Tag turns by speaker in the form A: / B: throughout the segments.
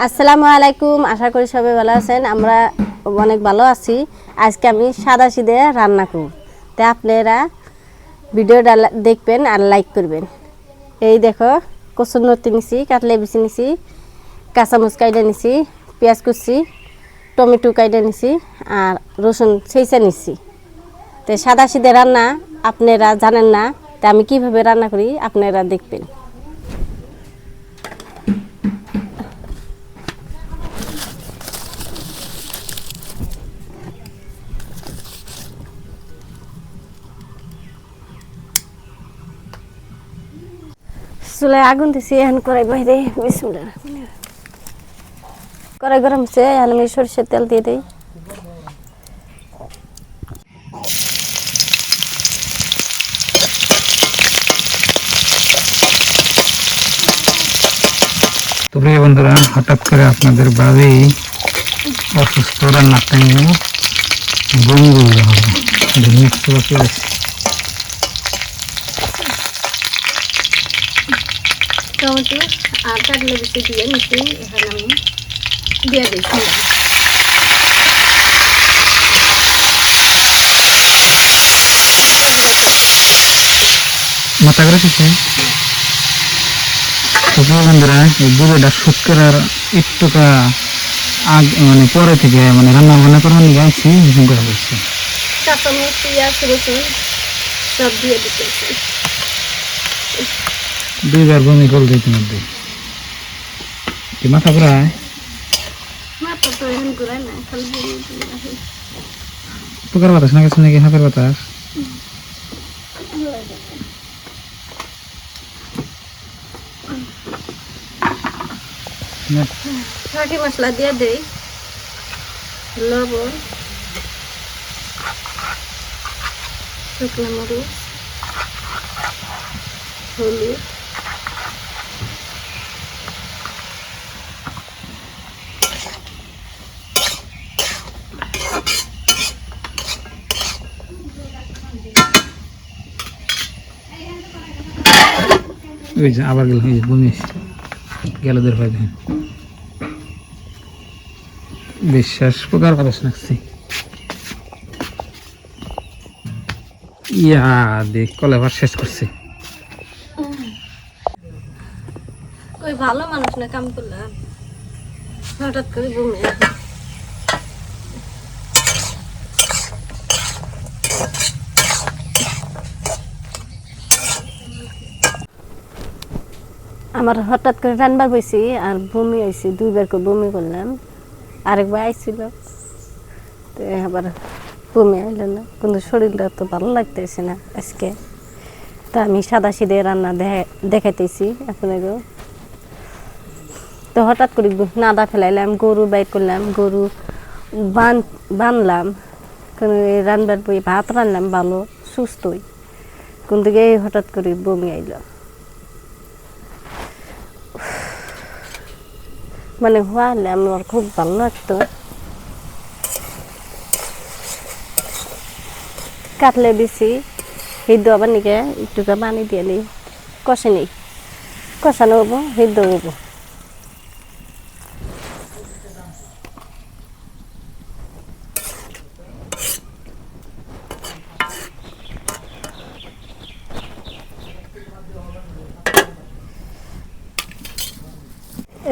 A: আসসালামু আলাইকুম, আশা করি সবাই ভালো আছেন। আমরা অনেক ভালো আছি। আজকে আমি সাদা সিধে রান্না করব, তাই আপনারা ভিডিওটা দেখবেন আর লাইক করবেন। এই দেখো, কচুর নতি নিছি, কাটলে বিচি নিছি, কাঁচামরিচ কাইটে নিছি, পেঁয়াজ কুচি, টমেটো কাইটে নিছি আর রসুন ছেঁচে নিছি। তো সাদা সিধে রান্না আপনারা জানেন না, তা আমি কীভাবে রান্না করি আপনারা দেখবেন। চুলায় আগুন দিছি, এখন কড়াই বাইরে বিসমিল্লাহ। কড়াই গরম হচ্ছে, এখন আমি সরষের তেল দিয়ে দিই।
B: তো প্রিয় বন্ধুরা, হঠাৎ করে আপনাদের বাড়ি অসুস্থ, রান্নার টাইমে বমি বলতে হবে মিক্সি বাকি আছে।
A: টমেটো আর কাটলে বেশি দিয়ে নিচ্ছি, এখানে আমি দিয়ে দিচ্ছি।
B: মাথা করে দিচ্ছে। তো প্রিয় বন্ধুরা, এই বুড়োটা শুট করার একটুকা মানে পরে থেকে মানে রান্না বান্না করার নিয়ে আসছি, ভীষণ করে বলছি।
A: কাঁচামরিচ, পেঁয়াজ, রসুন সব দিয়ে দিতেছি।
B: দুইবার বমি করলে ইতিমধ্যে কি মাথা ঘুরায়?
A: মাথা তো এখন ঘুরায় না, খালি বমি।
B: পোকার বাতাস না গেছে নাকি? হাঁপের বাতাস।
A: ফাঁকি মশলা দিয়ে দেই, লবণ, শুকনো মরিচ, হলুদ,
B: ওই যে আবার গেল, বমি গেল দের হয়। বিশ্বাস পোকার বাতাস লাগছে। ইয়া দেখ কলেবার শেষ করছে।
A: ওই ভালো মানুষ না, কাম করলাম হঠাৎ করে বমি। আমার হঠাৎ করে রান্নার বসি আর বমি হয়েছে, দুইবার করে বমি করলাম। আরেকবার আইছিল, তো আবার বমি আইল না, কিন্তু শরীরটা তো ভালো লাগতেছে না আজকে। তা আমি সাদা সিধে রান্না দেখাইতেছি আপনাকেও। তো হঠাৎ করে নাদা ফেলাইলাম, গরু বাইর করলাম, গরু বানলাম, রান্নার বই ভাত রান্নাম ভালো সুস্থই, কিন্তু এই হঠাৎ করে বমি আইল। মানে হওয়ালে আমার খুব ভালো লাগতো। কাটলে বেশি সিদ্ধ আবার নিকে একটু পানি দিয়ে নিই, কষে নিই, কষানো হবো, সিদ্ধ হবো।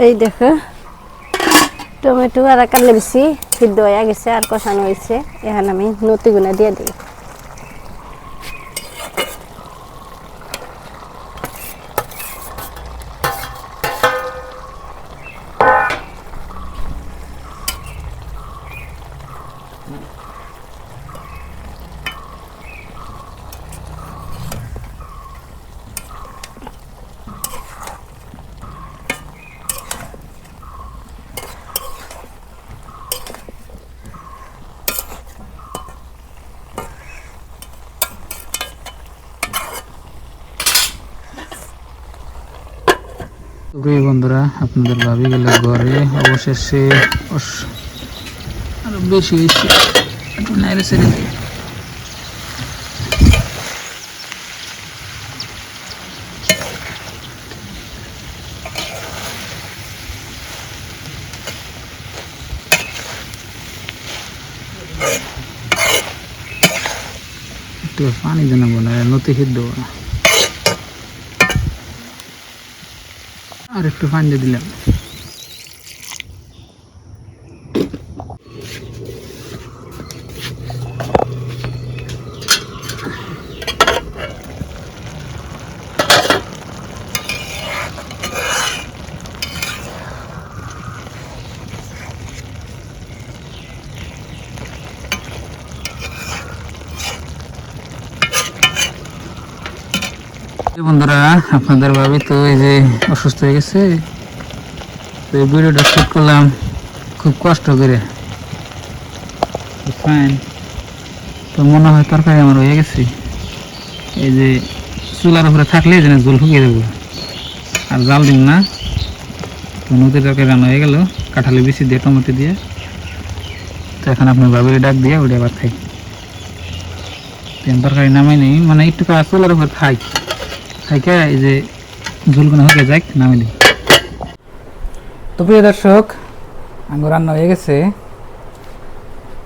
A: এই দেখো, টমেটো আর কাটলে বেশি সিদ্ধ হয়ে গেছে আর কষানো হয়েছে। এখন আমি নতিগুনা দিয়ে দিই।
B: প্রিয় বন্ধুরা, আপনাদের ভাবি গেলে ঘরে, অবশেষে আরো বেশি বেশি নাইরে ছেড়ে দিই। একটু পানি জানাবো না, নতি সিদ্ধ আর একটু পানি দিয়ে দিলাম। বন্ধুরা, আপনাদের ভাবি তো এই যে অসুস্থ হয়ে গেছে, তো এই ভিডিওটা শুট করলাম খুব কষ্ট করে। ফাইন, তো মনে হয় তরকারি আমার হয়ে গেছে। এই যে চুলার উপরে থাকলে এই জন্য জল ফুকিয়ে দেবো, আর জাল দিব না। তো নদীর তরকারি রান্না হয়ে গেল কাঁঠালি বেশি দিয়ে টমেটো দিয়ে। তো এখন আপনার ভাবির ডাক দিয়ে ওটা আবার খাই। তরকারি নামাই নেই, মানে একটু চুলার উপরে খাই খাইকে এই যে ঝোলগুলো হয়ে যাক নামে দিই। তো প্রিয় দর্শক, আমার রান্না হয়ে গেছে।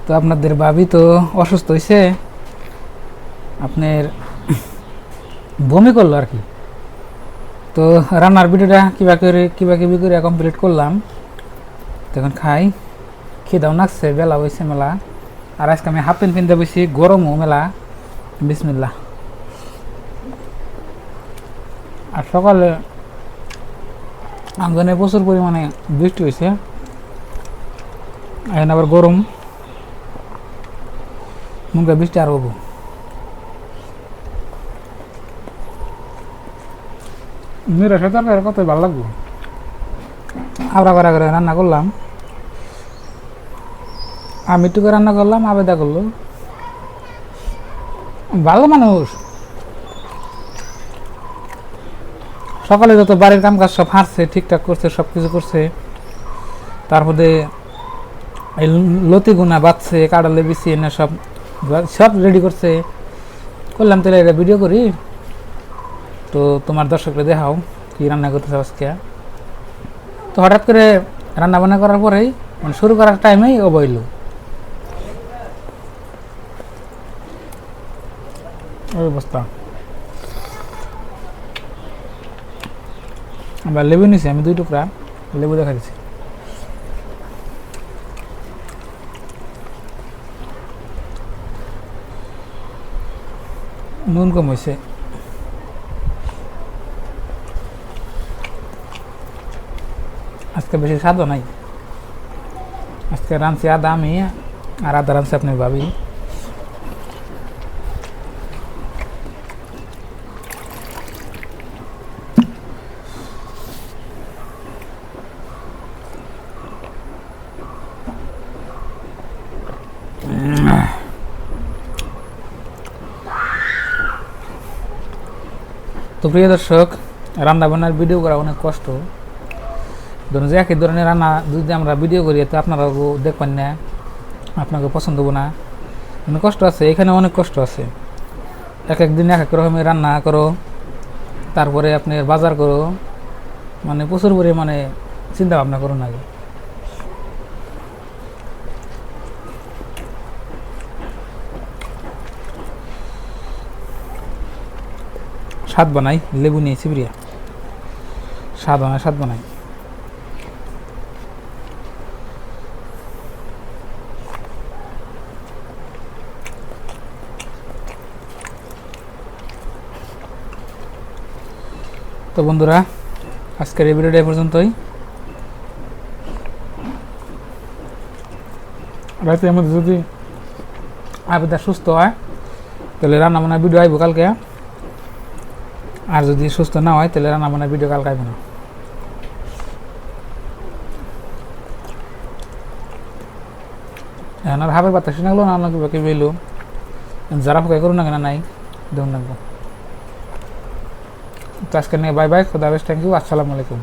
B: তো আপনাদের ভাবি তো অসুস্থ হয়েছে, আপনার বমি করলো আর কি। তো রান্নার ভিডিওটা কিভাবে করে কমপ্লিট করলাম। তখন খাই, খিদাও নাকছে, বেলা হয়েছে মেলা। আর আজকে আমি হাফ প্যান্ট কিনতে বসি, গরমও মেলা। বিসমিল্লাহ। আর সকালে আমদানি প্রচুর পরিমাণে বৃষ্টি হয়েছে, এখন আবার গরম, মুখে বৃষ্টি আর হবো। নিরাশা তরকারি কত ভালো লাগবো। আবরা করে রান্না করলাম, আমি একটু করে রান্না করলাম, আবেদা করলো। ভালো মানুষ। সকালে যত বাড়ির কাম কাজ সব হারছে, ঠিকঠাক করছে, সব কিছু করছে। তারপরে এই লতি গুনা বাঁচছে, কাটালে বিছিয়ে এনে সব সব রেডি করছে। করলাম তাহলে এটা ভিডিও করি, তো তোমার দর্শকরা দেখাও কি রান্না করতেছে আজকে। তো হঠাৎ করে রান্না বান্না করার পরেই, মানে শুরু করার টাইমেই ও বইল। ওই অবস্থা। আমরা লেবু নিছি, আমি 2 টুকরা লেবু দেখা দিচ্ছি। নুন কম হয়েছে। আজকে বেশি স্বাদও নাই। আজকে রাঁধছি আদা আমি, আর আদা রাঁধছি আপনার ভাবি। তো প্রিয় দর্শক, রান্না বান্নার ভিডিও করা অনেক কষ্ট। ধরুন যে একই ধরনের রান্না যদি আমরা ভিডিও করি, তো আপনারাও দেখবেন না, আপনাকে পছন্দ হবো না। অনেক কষ্ট আছে, এখানে অনেক কষ্ট আছে। এক একদিন এক এক রকমের রান্না করো, তারপরে আপনি বাজার করো, মানে প্রচুর পরিমাণে চিন্তা ভাবনা করুন আগে। স্বাদ বানাই, লেবু নিয়ে চিবড়িয়া স্বাদ বানাই। তো বন্ধুরা, আজকের এই ভিডিওটা এ পর্যন্তই। রাতের মধ্যে যদি আবেদা সুস্থ হয়, তাহলে রান্না বান্নার ভিডিও আইব কালকে। আর যদি সুস্থ না হয়, তাহলে রান্না বান্নার ভিডিও কালকে আইব না। এখন আর হাবের বাতাস না গেলো না, কি বেলো যারা ফোকাই করুন না কেন নাই দেখুন লাগবো। তো আজকে নিয়ে বাই বাই, খুদা হাফেজ, থ্যাংক ইউ, আসসালামু আলাইকুম।